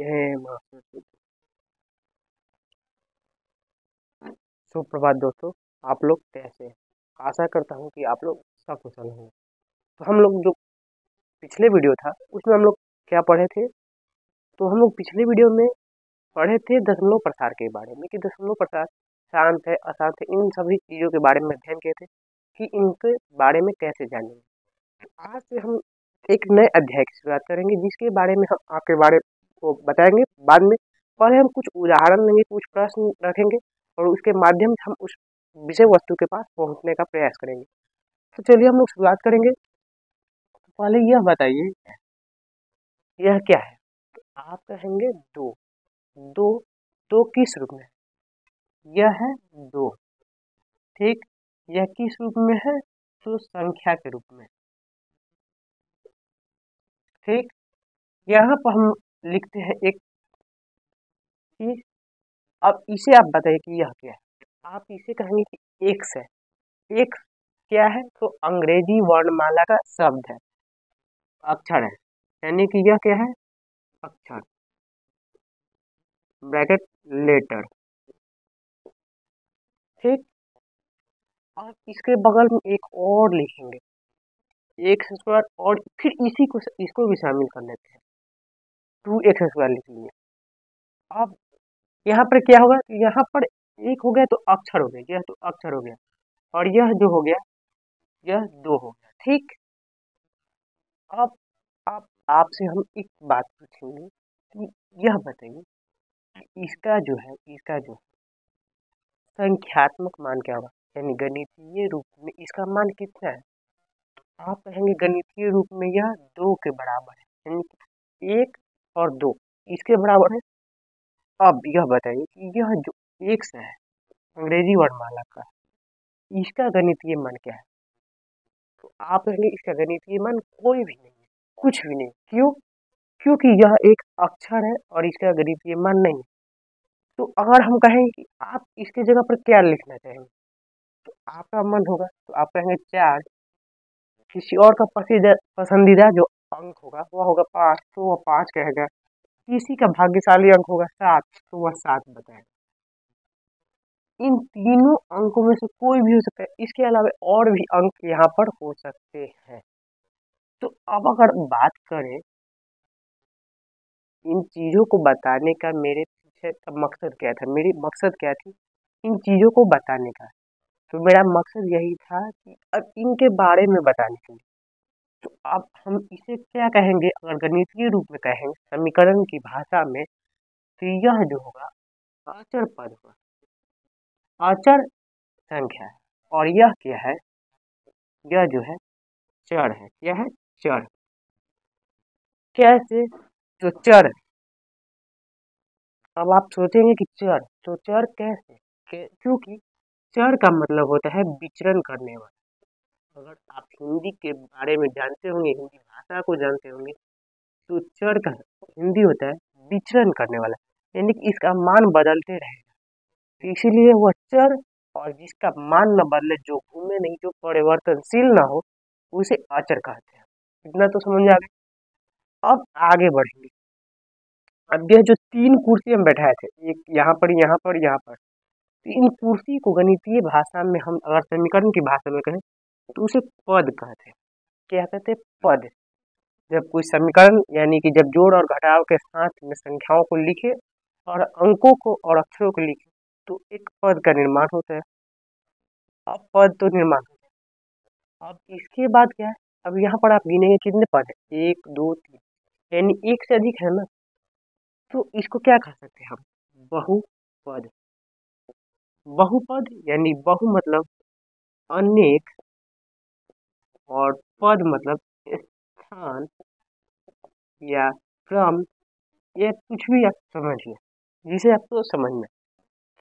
जय मां सरस्वती। सुप्रभात दोस्तों, आप लोग कैसे हैं? आशा करता हूँ कि आप लोग सकुशल होंगे। तो हम लोग जो पिछले वीडियो था उसमें हम लोग क्या पढ़े थे? तो हम लोग पिछले वीडियो में पढ़े थे दशमलव प्रसार के बारे में कि दशमलव प्रसार शांत है, अशांत है, इन सभी चीज़ों के बारे में अध्ययन किए थे कि इनके बारे में कैसे जानेंगे। आज से हम एक नए अध्याय की शुरुआत करेंगे जिसके बारे में हम आपके बारे को बताएंगे बाद में। पहले हम कुछ उदाहरण लेंगे, कुछ प्रश्न रखेंगे और उसके माध्यम से हम उस विषय वस्तु के पास पहुंचने का प्रयास करेंगे। तो चलिए हम लोग शुरुआत करेंगे। तो पहले यह बताइए, यह क्या है? तो आप कहेंगे दो। दो दो किस रूप में है? यह है दो। ठीक, यह किस रूप में है? तो संख्या के रूप में। ठीक, यहाँ पर हम लिखते हैं एक चीज। अब इसे आप बताइए कि यह क्या है? आप इसे कहेंगे कि एक्स है। एक्स क्या है? तो अंग्रेजी वर्णमाला का शब्द है, अक्षर है, यानी कि यह क्या है? अक्षर, ब्रैकेट लेटर। ठीक, और इसके बगल में एक और लिखेंगे, एक्स स्क्वायर, और फिर इसी को इसको भी शामिल कर लेते हैं, 2x² लिख लिए। अब यहाँ पर क्या होगा? यहाँ पर एक हो गया तो अक्षर हो गया, यह तो अक्षर हो गया, और यह जो हो गया यह दो हो गया। ठीक, अब आपसे हम एक बात पूछेंगे कि यह बताइए कि इसका जो संख्यात्मक मान क्या होगा, यानी गणितीय रूप में इसका मान कितना है? आप कहेंगे गणितीय रूप में यह दो के बराबर है, यानी कि एक और दो इसके बराबर है। अब यह बताइए कि यह जो एक्स है अंग्रेजी वर्णमाला का, इसका गणितीय मान क्या है? तो आप कहेंगे इसका गणितीय मान कोई भी नहीं है, कुछ भी नहीं। क्यों? क्योंकि यह एक अक्षर है और इसका गणितीय मान नहीं है। तो अगर हम कहें कि आप इसके जगह पर क्या लिखना चाहेंगे, तो आपका मन होगा तो आप कहेंगे 4। किसी और का पसंदीदा जो अंक होगा वह होगा 5, तो वह 5 कहेगा। किसी का भाग्यशाली अंक होगा 7, तो वह 7 बताएगा। इन तीनों अंकों में से कोई भी हो सकता है, इसके अलावा और भी अंक यहाँ पर हो सकते हैं। तो अब अगर बात करें इन चीज़ों को बताने का, मेरे पीछे का मकसद क्या था, मेरी मकसद क्या थी इन चीज़ों को बताने का? तो मेरा मकसद यही था कि अब इनके बारे में बताने के लिए। तो अब हम इसे क्या कहेंगे? अगर गणितीय रूप में कहेंगे, समीकरण की भाषा में, तो यह जो होगा अचर पद होगा, अचर संख्या है। और यह क्या है? यह जो है चर है। क्या है? चर। कैसे? तो चर, अब आप सोचेंगे कि चर, तो चर कैसे? क्योंकि चर का मतलब होता है विचरण करने वाला। अगर आप हिंदी के बारे में जानते होंगे, हिंदी भाषा को जानते होंगे, तो चर का हिंदी होता है विचरण करने वाला, यानी कि इसका मान बदलते रहेगा, तो इसीलिए वह चर। और जिसका मान न बदले, जो घूमे नहीं, जो परिवर्तनशील ना हो, उसे अचर कहते हैं। इतना तो समझ आ गया। अब आगे बढ़ेंगे। अब यह जो 3 कुर्सी हम बैठाए थे, एक यहाँ पर, यहाँ पर, यहाँ पर, तो इन कुर्सी को गणितीय भाषा में हम अगर समीकरण की भाषा में कहें तो उसे पद कहते हैं। क्या कहते हैं? पद। जब कोई समीकरण, यानी कि जब जोड़ और घटाव के साथ में संख्याओं को लिखे और अंकों को और अक्षरों को लिखे, तो एक पद का निर्माण होता है। अब पद तो निर्माण होता है, अब इसके बाद क्या है? अब यहाँ पर आप गिनेंगे कितने पद है, 1 2 3, यानी एक से अधिक है ना, तो इसको क्या कह सकते हैं हम? बहुपद। बहुपद यानी बहु मतलब अनेक, और पद मतलब स्थान या क्रम, या कुछ भी आप समझिए जिसे आपको समझ में।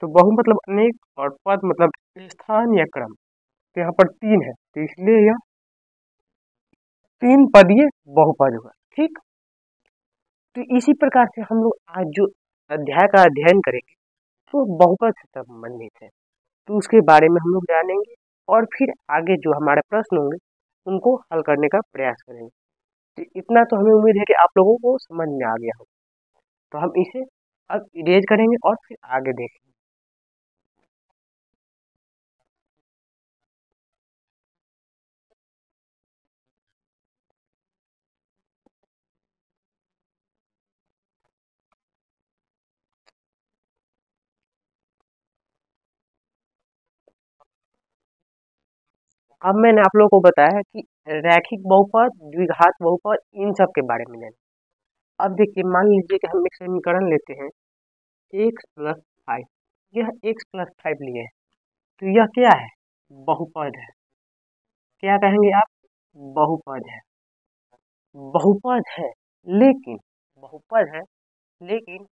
तो बहु मतलब अनेक और पद मतलब स्थान या क्रम। तो यहाँ पर 3 है, तो इसलिए यह 3 पदीय बहुपद होगा। ठीक, तो इसी प्रकार से हम लोग आज जो अध्याय का अध्ययन करेंगे तो बहुपद से संबंधित है, तो उसके बारे में हम लोग जानेंगे और फिर आगे जो हमारे प्रश्न होंगे उनको हल करने का प्रयास करेंगे। तो इतना तो हमें उम्मीद है कि आप लोगों को समझ में आ गया हो। तो हम इसे अब इरेज करेंगे और फिर आगे देखेंगे। अब मैंने आप लोगों को बताया है कि रैखिक बहुपद, द्विघात बहुपद, इन सब के बारे में लेना। अब देखिए, मान लीजिए कि हम एक समीकरण लेते हैं x+5। यह x+5 लिए है, तो यह क्या है? बहुपद है। क्या कहेंगे आप? बहुपद है। बहुपद है, लेकिन बहुपद है लेकिन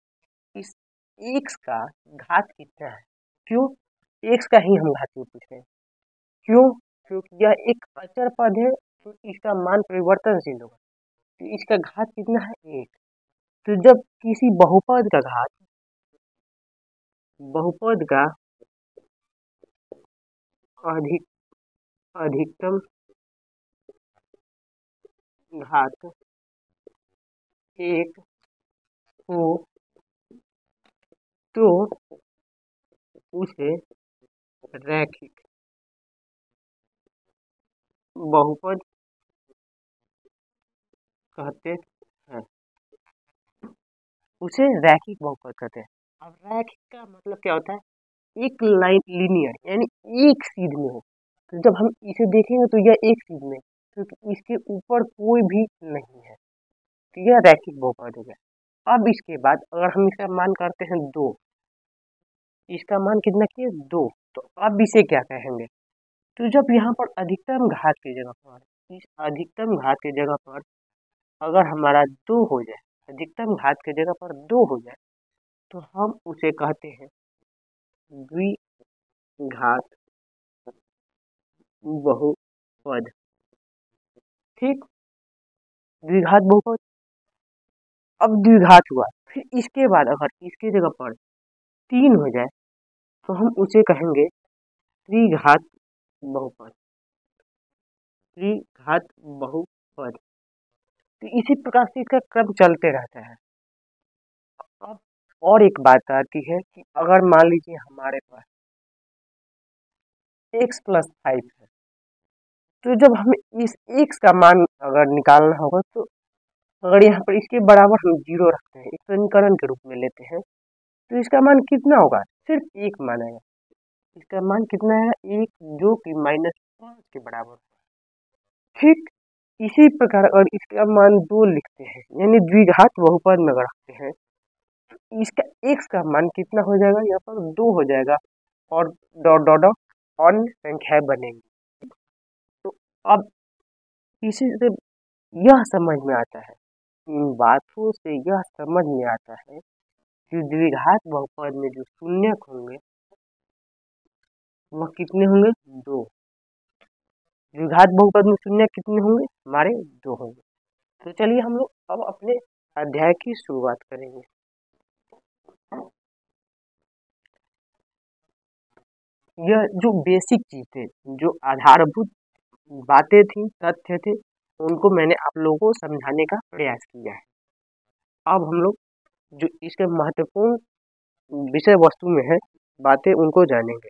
इस x का घात कितना है? क्यों? x का ही हम घात क्यों पूछ रहे हैं? क्यों? क्योंकि यह एक अचर पद है, तो इसका मान परिवर्तनशील होगा। तो इसका घात कितना है? 1। तो जब किसी बहुपद का घात, बहुपद का अधिक अधिकतम घात 1 हो तो उसे रैखिक बहुपद कहते हैं। उसे रैखिक बहुपद कहते हैं। अब रैखिक का मतलब क्या होता है? एक लाइन लीनियर, यानी एक सीध में हो। तो जब हम इसे देखेंगे तो यह एक सीध में, क्योंकि इसके ऊपर कोई भी नहीं है, तो यह रैखिक बहुपद हो गया। अब इसके बाद अगर हम इसका मान करते हैं 2, इसका मान कितना किए? 2। तो अब इसे क्या कहेंगे? तो जब यहाँ पर अधिकतम घात की जगह पर, इस अधिकतम घात की जगह पर अगर हमारा 2 हो जाए, अधिकतम घात की जगह पर 2 हो जाए, तो हम उसे कहते हैं द्विघात बहुपद। ठीक, द्विघात बहुपद। अब द्विघात हुआ, फिर इसके बाद अगर इसकी जगह पर 3 हो जाए, तो हम उसे कहेंगे त्रिघात बहुपद। त्रिघात बहुपद। तो इसी प्रकार से इसका क्रम चलते रहता है। अब और एक बात आती है कि अगर मान लीजिए हमारे पास x+5 है, तो जब हमें इस x का मान अगर निकालना होगा, तो अगर यहाँ पर इसके बराबर हम 0 रखते हैं, एक समीकरण के रूप में लेते हैं, तो इसका मान कितना होगा? सिर्फ 1 मान आएगा। इसका मान कितना है? 1, जो कि -5 के बराबर है। ठीक इसी प्रकार अगर इसका मान 2 लिखते हैं, यानी द्विघात बहुपद में अगर रखते हैं, तो इसका x का मान कितना हो जाएगा? यहाँ पर 2 हो जाएगा, और डॉट डॉट डॉट अन्य संख्याएं बनेंगी। तो अब इसी से यह समझ में आता है, इन बातों से यह समझ में आता है कि द्विघात बहुपद में जो शून्यक होंगे वह कितने होंगे? 2। द्विघात बहुपद में शून्यक कितने होंगे? हमारे 2 होंगे। तो चलिए हम लोग अब अपने अध्याय की शुरुआत करेंगे। यह जो बेसिक चीज थे, जो आधारभूत बातें थी, तथ्य थे, उनको मैंने आप लोगों को समझाने का प्रयास किया है। अब हम लोग जो इसके महत्वपूर्ण विषय वस्तु में है बातें, उनको जानेंगे।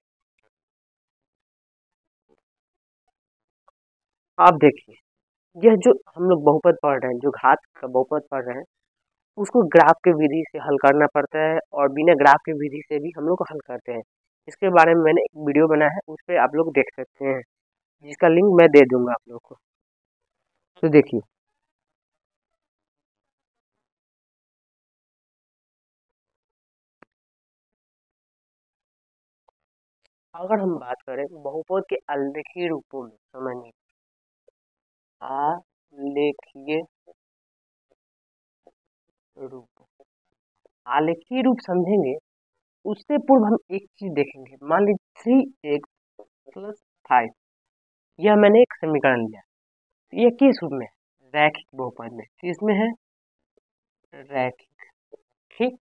आप देखिए, यह जो हम लोग बहुपद पढ़ रहे हैं, जो घात का बहुपद पढ़ रहे हैं, उसको ग्राफ के विधि से हल करना पड़ता है, और बिना ग्राफ के विधि से भी हम लोग हल करते हैं। इसके बारे में मैंने एक वीडियो बनाया है, उस पर आप लोग देख सकते हैं, जिसका लिंक मैं दे दूंगा आप लोग को। तो देखिए, अगर हम बात करें बहुपद के आलेखीय रूपों में, समझिए आलेखीय रूप, आलेखीय रूप समझेंगे उससे पूर्व हम एक चीज देखेंगे। मान लीजिए 3x+5, यह मैंने एक समीकरण लिया, यह किस रूप में? रैखिक बहुपद में। किसमें है? रैखिक। ठीक,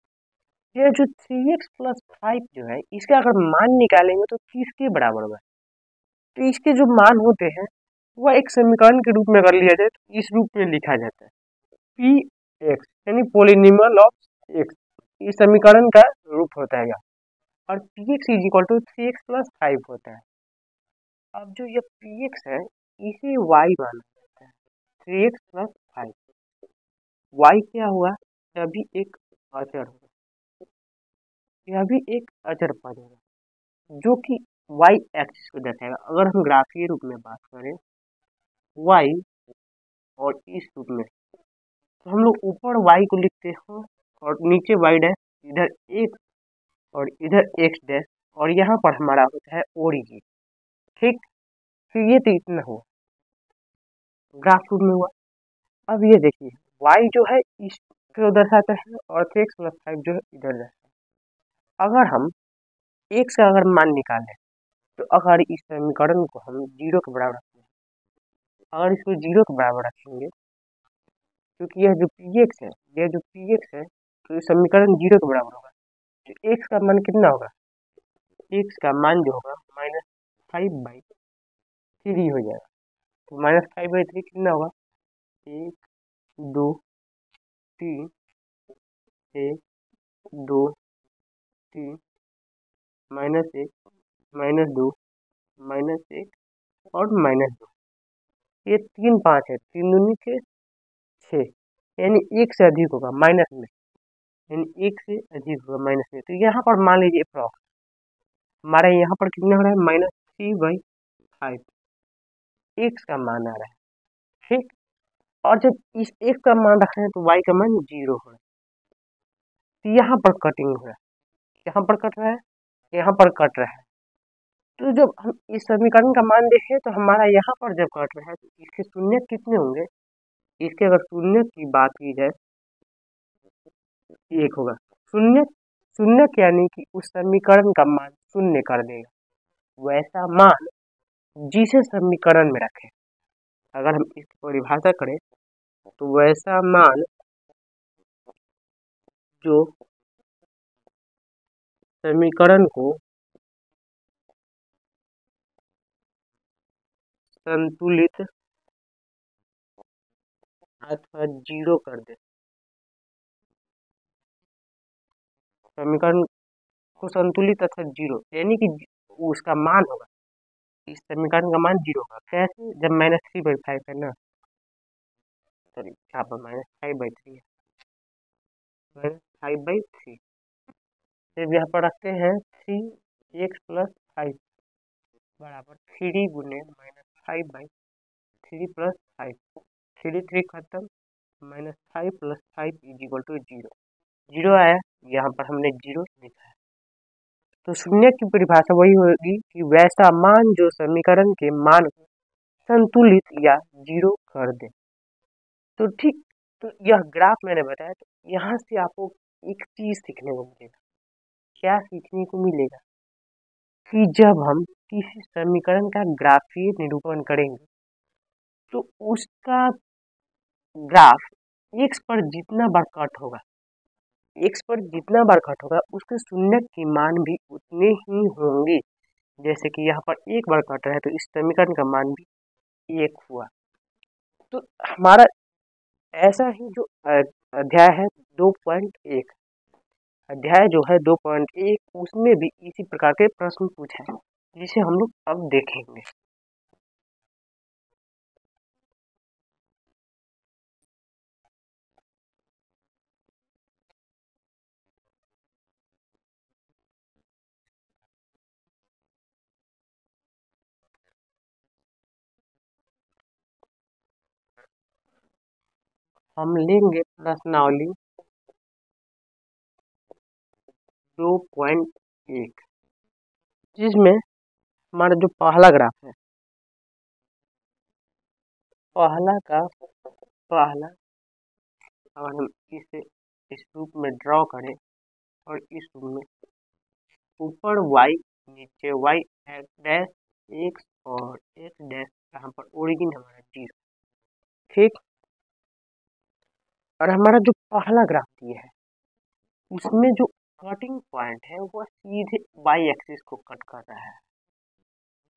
यह जो 3x+5 जो है, इसका अगर मान निकालेंगे तो किसके बराबर होगा? तो इसके जो मान होते हैं वह एक समीकरण के रूप में अगर लिया जाए तो इस रूप में लिखा जाता है, पी एक्स, यानी पोलिनोमियल ऑफ एक्स। इस समीकरण का रूप होता है यह, और P X is equal to 3x plus 5 होता है। अब जो ये पी एक्स है इसे y माना जाता है, 3x प्लस 5। y क्या हुआ, यह भी एक अचर होगा, यह भी एक अचर पद होगा जो कि y एक्सिस को दर्शाएगा। अगर हम ग्राफीय रूप में बात करें y और इस रूप में, तो हम लोग ऊपर y को लिखते हैं और नीचे y डैश, इधर x और इधर x डैश, और यहाँ पर हमारा होता है ओरिजिन। ठीक, तो ये तो इतना हुआ, ग्राफ रूप में हुआ। अब ये देखिए y जो है इसको दर्शाता है और 3x प्लस 5 जो है इधर दर्शाता है। अगर हम x का अगर मान निकालें, तो अगर इस समीकरण को हम 0 के बराबर रखें, अगर इसको 0 के बराबर रखेंगे, क्योंकि यह जो px है, यह जो px है, तो इस समीकरण 0 के बराबर होगा, तो x का मान कितना होगा, x का मान जो होगा -5/3 हो जाएगा। तो -5/3 कितना होगा, 1 2 3, 1 2 3, -1 -2 -1 और -2, ये 3 5 है, 3 दूनी के 6, यानी 1 से अधिक होगा माइनस में, यानी 1 से अधिक होगा माइनस में। तो यहाँ पर मान लीजिए अप्रॉक्स हमारा यहाँ पर कितना हो रहा है, -3/5 x का मान आ रहा है। ठीक, और जब इस x का मान रख रहे हैं तो y का मान 0 हो रहा है, तो यहाँ पर कटिंग हो रहा है, यहाँ पर कट रहा है, यहाँ पर कट रहा है। तो जब हम इस समीकरण का मान देखें तो हमारा यहाँ पर जब कट रहा है तो इसके शून्य कितने होंगे, इसके अगर शून्य की बात की जाए, 1 होगा। शून्य शून्य यानी कि उस समीकरण का मान शून्य कर देगा, वैसा मान जिसे समीकरण में रखें। अगर हम इसकी परिभाषा करें तो वैसा मान जो समीकरण को संतुलित अथवा 0 कर दे, समीकरण को संतुलित अथवा 0 यानी कि उसका मान होगा, इस समीकरण का मान 0 होगा। कैसे, जब -3/5 है ना, सॉरी यहाँ पर -5/3 है, -5/3, जब यहाँ पर रखते हैं 3x प्लस 5 बराबर 3 गुने -5/3 प्लस 5, 3 3 खत्म, -5 प्लस 5 इज इक्वल टू 0, 0 आया, यहाँ पर हमने 0 लिखा है। तो शून्य की परिभाषा वही होगी कि वैसा मान जो समीकरण के मान को संतुलित या 0 कर दे। तो ठीक, तो यह ग्राफ मैंने बताया, तो यहाँ से आपको एक चीज सीखने को मिलेगा। क्या सीखने को मिलेगा कि जब हम किसी समीकरण का ग्राफीय निरूपण करेंगे तो उसका ग्राफ x पर जितना बार कट होगा, x पर जितना बार कट होगा उसके शून्य के मान भी उतने ही होंगे। जैसे कि यहाँ पर एक बार कट रहा है तो इस समीकरण का मान भी 1 हुआ। तो हमारा ऐसा ही जो अध्याय है 2.1, अध्याय जो है 2.1, उसमें भी इसी प्रकार के प्रश्न पूछा है, जिसे हम लोग अब देखेंगे। हम लेंगे प्रश्नावली 2.1, जिसमें हमारा जो पहला ग्राफ है, पहला अगर हम इसे इस रूप में ड्रॉ करें और इस रूप में ऊपर y नीचे y डैश x और x डैश, यहाँ पर ओरिजिन हमारा 0। ठीक, और हमारा जो पहला ग्राफ दिया है उसमें जो कटिंग पॉइंट है वो सीधे y एक्सिस को कट कर रहा है।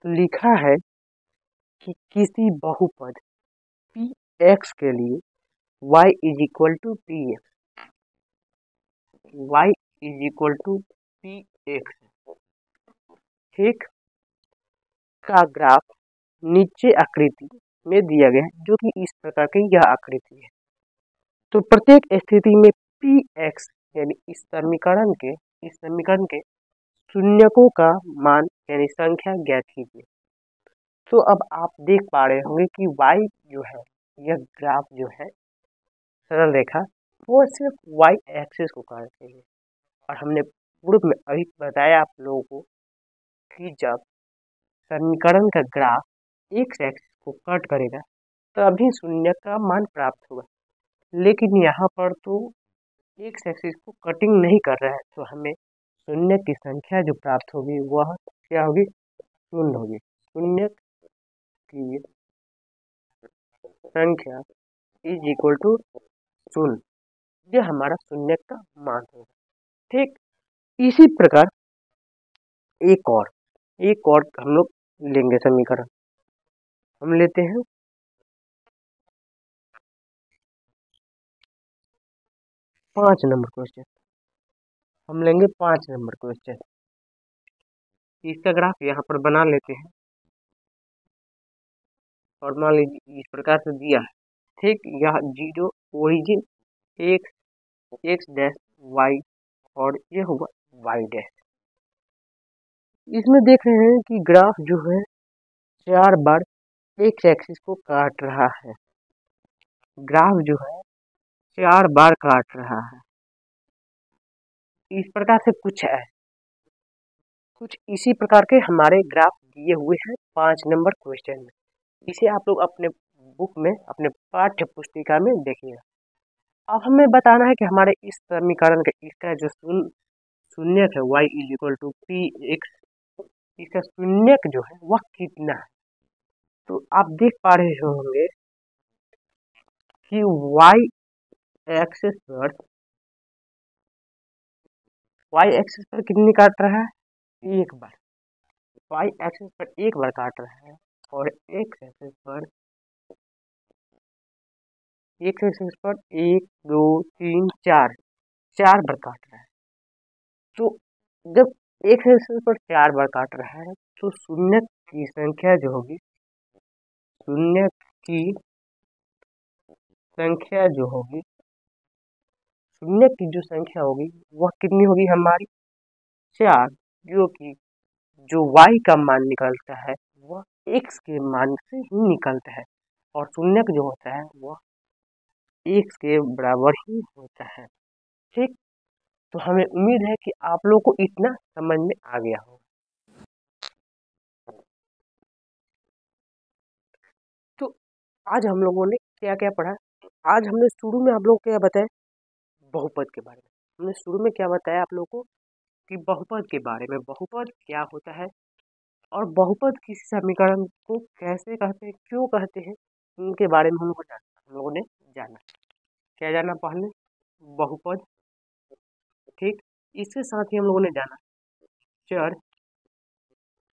तो लिखा है कि किसी बहुपद px के लिए y is equal to px, y is equal to P X, ठीक, का ग्राफ नीचे आकृति में दिया गया है, जो कि इस प्रकार की यह आकृति है। तो प्रत्येक स्थिति में पी एक्स यानी इस समीकरण के शून्यकों का मान यानी संख्या ज्ञात कीजिए। तो अब आप देख पा रहे होंगे कि y जो है, यह ग्राफ जो है सरल रेखा, वो सिर्फ y एक्सिस को काट रही है। और हमने पूर्व में अभी बताया आप लोगों को कि जब समीकरण का ग्राफ x एक्सिस को कट करेगा तभी शून्य का मान प्राप्त होगा। लेकिन यहाँ पर तो x एक्सिस को कटिंग नहीं कर रहा है, तो हमें शून्य की संख्या जो प्राप्त होगी वह क्या होगी, शून्य होगी। शून्य की संख्या इज इक्वल टू शून्य, यह हमारा शून्य का मान होगा, ठीक। इसी प्रकार एक और हम लोग लेंगे समीकरण। हम लेते हैं 5 नंबर क्वेश्चन। हम लेंगे 5 नंबर क्वेश्चन। इसका ग्राफ यहाँ पर बना लेते हैं और मान लीजिए इस प्रकार से दिया है, ठीक। यह 0 ओरिजिन एक्स डैश वाई और ये होगा वाई डैश। इसमें देख रहे हैं कि ग्राफ जो है 4 बार एक्स एक्सिस को काट रहा है। ग्राफ जो है 4 बार काट रहा है। इस प्रकार से कुछ इसी प्रकार के हमारे ग्राफ दिए हुए हैं 5 नंबर क्वेश्चन में। इसे आप लोग अपने बुक में, अपने पाठ्य पुस्तिका में देखिएगा। अब हमें बताना है कि हमारे इस समीकरण का इसका जो शून्यक है y is equal to P X, इसका शून्यक जो है वह कितना है। तो आप देख पा रहे होंगे कि y एक्सिस पर कितनी काट रहा है, एक बार। y एक्सिस पर एक बार काट रहा है और x एक्सिस पर 1 2 3 4 बार काट रहा है। तो जब एक एक्सिस पर 4 बार काट रहा है तो शून्य की संख्या जो होगी, शून्य की संख्या होगी वह कितनी होगी हमारी, 4, जो कि जो y का मान निकलता है वह x के मान से ही निकलता है और शून्यक जो होता है वह x के बराबर ही होता है, ठीक। तो हमें उम्मीद है कि आप लोग को इतना समझ में आ गया होगा। तो आज हम लोगों ने क्या क्या पढ़ा। आज हमने शुरू में आप लोग को क्या बताया, बहुपद के बारे में। हमने शुरू में क्या बताया आप लोगों को कि बहुपद के बारे में, बहुपद क्या होता है और बहुपद किसी समीकरण को कैसे कहते हैं, क्यों कहते हैं, उनके बारे में हम लोगों ने जाना। क्या जाना, पहले बहुपद, ठीक। इसके साथ ही हम लोगों ने जाना चर,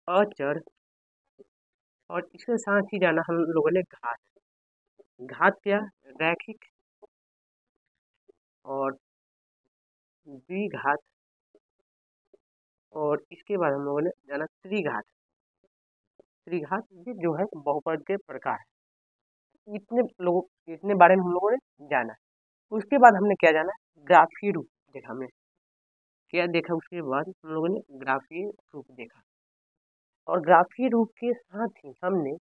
अचर और इसके साथ ही जाना हम लोगों ने घात। घात क्या, रैखिक और द्विघात और इसके बाद हम लोगों ने जाना त्रिघात। त्रिघात जो है बहुपद के प्रकार है। इतने बारे में हम लोगों ने जाना। उसके बाद हमने क्या जाना, ग्राफीय रूप देखा। हमने क्या देखा, उसके बाद हम लोगों ने ग्राफीय रूप देखा और ग्राफीय रूप के साथ ही हमने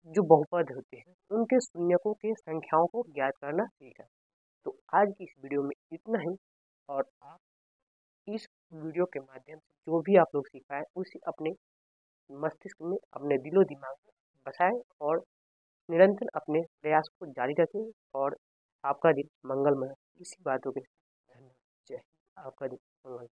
जो बहुपद होते हैं उनके शून्यकों के संख्याओं को ज्ञात करना सीखा। तो आज की इस वीडियो में इतना ही और आप इस वीडियो के माध्यम से जो भी आप लोग सीख पाए उसे अपने मस्तिष्क में, अपने दिलो दिमाग में बसाएं और निरंतर अपने प्रयास को जारी रखें और आपका दिन मंगलमय। इसी बातों के धन्यवाद। जय हिंद। आपका दिन मंगलमय।